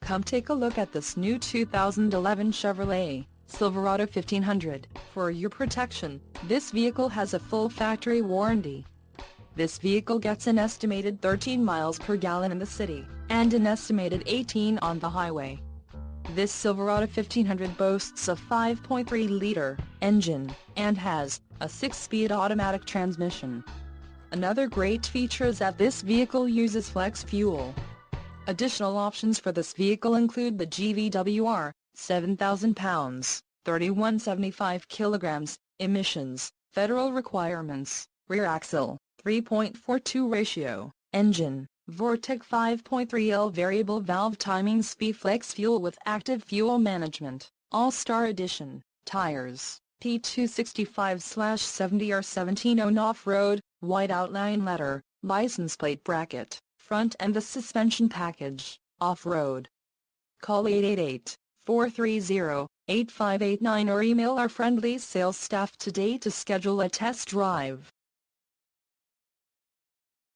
Come take a look at this new 2011 Chevrolet Silverado 1500. For your protection, this vehicle has a full factory warranty. This vehicle gets an estimated 13 miles per gallon in the city, and an estimated 18 on the highway. This Silverado 1500 boasts a 5.3-liter engine, and has a 6-speed automatic transmission. Another great feature is that this vehicle uses flex fuel. Additional options for this vehicle include the GVWR, 7,000 pounds, 3175 kilograms, emissions, federal requirements, rear axle, 3.42 ratio, engine, Vortec 5.3L variable valve timing speed flex fuel with active fuel management, All-Star Edition, tires, P265/70R17 off-road, white outline letter, license plate bracket, front and the suspension package, off-road. Call 888-430-8589 or email our friendly sales staff today to schedule a test drive.